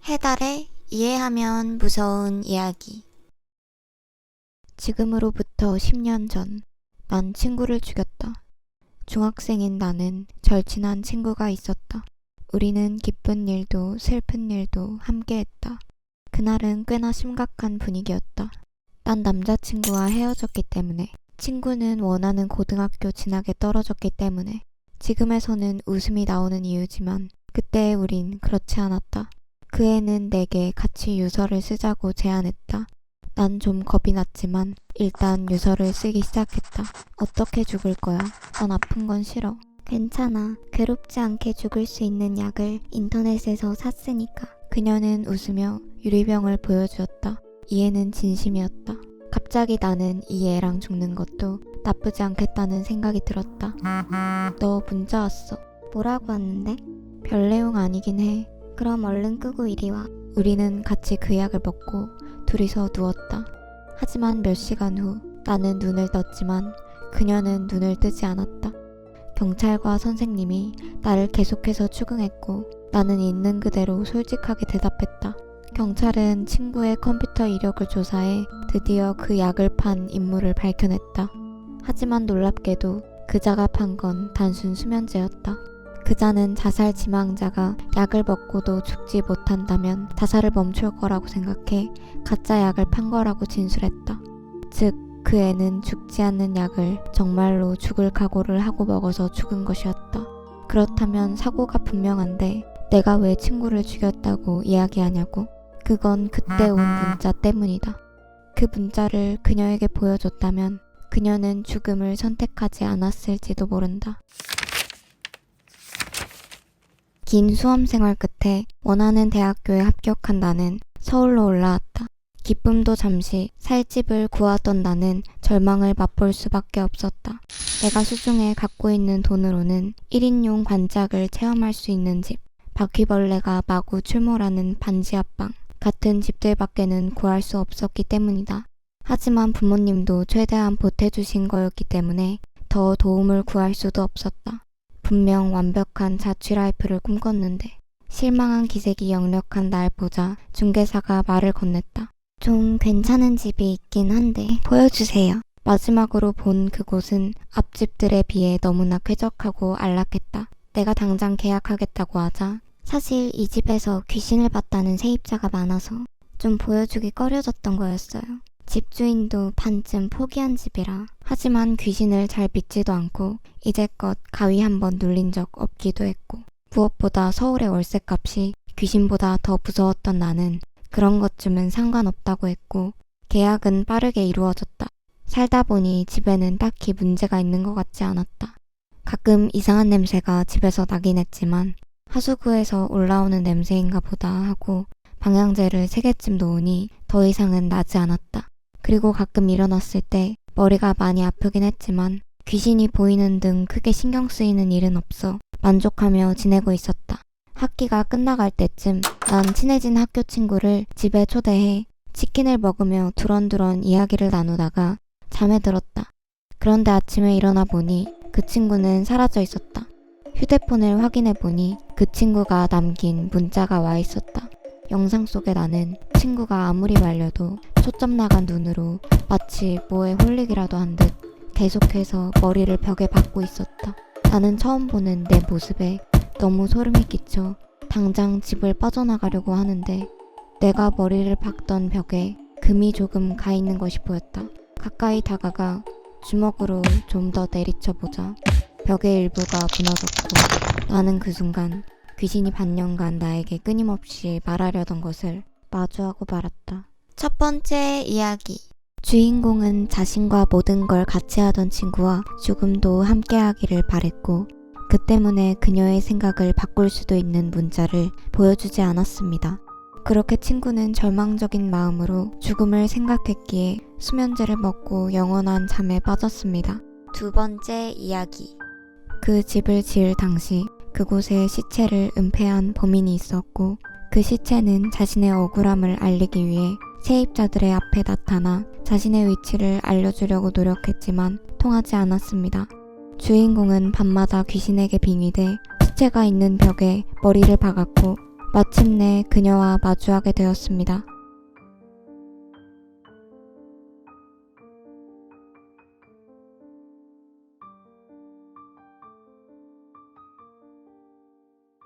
해달의 이해하면 무서운 이야기. 지금으로부터 10년 전, 난 친구를 죽였다. 중학생인 나는 절친한 친구가 있었다. 우리는 기쁜 일도 슬픈 일도 함께했다. 그날은 꽤나 심각한 분위기였다. 난 남자친구와 헤어졌기 때문에, 친구는 원하는 고등학교 진학에 떨어졌기 때문에, 지금에서는 웃음이 나오는 이유지만 그때 우린 그렇지 않았다. 그 애는 내게 같이 유서를 쓰자고 제안했다. 난 좀 겁이 났지만 일단 유서를 쓰기 시작했다. 어떻게 죽을 거야? 난 아픈 건 싫어. 괜찮아. 괴롭지 않게 죽을 수 있는 약을 인터넷에서 샀으니까. 그녀는 웃으며 유리병을 보여주었다. 이 애는 진심이었다. 갑자기 나는 이 애랑 죽는 것도 나쁘지 않겠다는 생각이 들었다. 너 문자 왔어. 뭐라고 왔는데? 별 내용 아니긴 해. 그럼 얼른 끄고 이리 와. 우리는 같이 그 약을 먹고 둘이서 누웠다. 하지만 몇 시간 후 나는 눈을 떴지만 그녀는 눈을 뜨지 않았다. 경찰과 선생님이 나를 계속해서 추궁했고 나는 있는 그대로 솔직하게 대답했다. 경찰은 친구의 컴퓨터 이력을 조사해 드디어 그 약을 판 인물을 밝혀냈다. 하지만 놀랍게도 그자가 판 건 단순 수면제였다. 그자는 자살 지망자가 약을 먹고도 죽지 못한다면 자살을 멈출 거라고 생각해 가짜 약을 판 거라고 진술했다. 즉, 그 애는 죽지 않는 약을 정말로 죽을 각오를 하고 먹어서 죽은 것이었다. 그렇다면 사고가 분명한데 내가 왜 친구를 죽였다고 이야기하냐고? 그건 그때 온 문자 때문이다. 그 문자를 그녀에게 보여줬다면 그녀는 죽음을 선택하지 않았을지도 모른다. 긴 수험생활 끝에 원하는 대학교에 합격한 나는 서울로 올라왔다. 기쁨도 잠시 살 집을 구하던 나는 절망을 맛볼 수밖에 없었다. 내가 수중에 갖고 있는 돈으로는 1인용 반짝을 체험할 수 있는 집, 바퀴벌레가 마구 출몰하는 반지 앞방 같은 집들밖에는 구할 수 없었기 때문이다. 하지만 부모님도 최대한 보태주신 거였기 때문에 더 도움을 구할 수도 없었다. 분명 완벽한 자취 라이프를 꿈꿨는데 실망한 기색이 역력한 날 보자 중개사가 말을 건넸다. 좀 괜찮은 집이 있긴 한데 보여주세요. 마지막으로 본 그곳은 앞집들에 비해 너무나 쾌적하고 안락했다. 내가 당장 계약하겠다고 하자 사실 이 집에서 귀신을 봤다는 세입자가 많아서 좀 보여주기 꺼려졌던 거였어요. 집주인도 반쯤 포기한 집이라. 하지만 귀신을 잘 믿지도 않고 이제껏 가위 한번 눌린 적 없기도 했고 무엇보다 서울의 월세값이 귀신보다 더 무서웠던 나는 그런 것쯤은 상관없다고 했고 계약은 빠르게 이루어졌다. 살다 보니 집에는 딱히 문제가 있는 것 같지 않았다. 가끔 이상한 냄새가 집에서 나긴 했지만 하수구에서 올라오는 냄새인가 보다 하고 방향제를 3개쯤 놓으니 더 이상은 나지 않았다. 그리고 가끔 일어났을 때 머리가 많이 아프긴 했지만 귀신이 보이는 등 크게 신경 쓰이는 일은 없어 만족하며 지내고 있었다. 학기가 끝나갈 때쯤 난 친해진 학교 친구를 집에 초대해 치킨을 먹으며 두런두런 이야기를 나누다가 잠에 들었다. 그런데 아침에 일어나 보니 그 친구는 사라져 있었다. 휴대폰을 확인해 보니 그 친구가 남긴 문자가 와 있었다. 영상 속에 나는 친구가 아무리 말려도 초점 나간 눈으로 마치 뭐에 홀리기라도 한 듯 계속해서 머리를 벽에 박고 있었다. 나는 처음 보는 내 모습에 너무 소름이 끼쳐 당장 집을 빠져나가려고 하는데 내가 머리를 박던 벽에 금이 조금 가 있는 것이 보였다. 가까이 다가가 주먹으로 좀 더 내리쳐보자 벽의 일부가 무너졌고 나는 그 순간 귀신이 반년간 나에게 끊임없이 말하려던 것을 마주하고 말았다. 첫 번째 이야기. 주인공은 자신과 모든 걸 같이 하던 친구와 죽음도 함께하기를 바랬고 그 때문에 그녀의 생각을 바꿀 수도 있는 문자를 보여주지 않았습니다. 그렇게 친구는 절망적인 마음으로 죽음을 생각했기에 수면제를 먹고 영원한 잠에 빠졌습니다. 두 번째 이야기. 그 집을 지을 당시 그곳에 시체를 은폐한 범인이 있었고 그 시체는 자신의 억울함을 알리기 위해 세입자들의 앞에 나타나 자신의 위치를 알려주려고 노력했지만 통하지 않았습니다. 주인공은 밤마다 귀신에게 빙의돼 시체가 있는 벽에 머리를 박았고 마침내 그녀와 마주하게 되었습니다.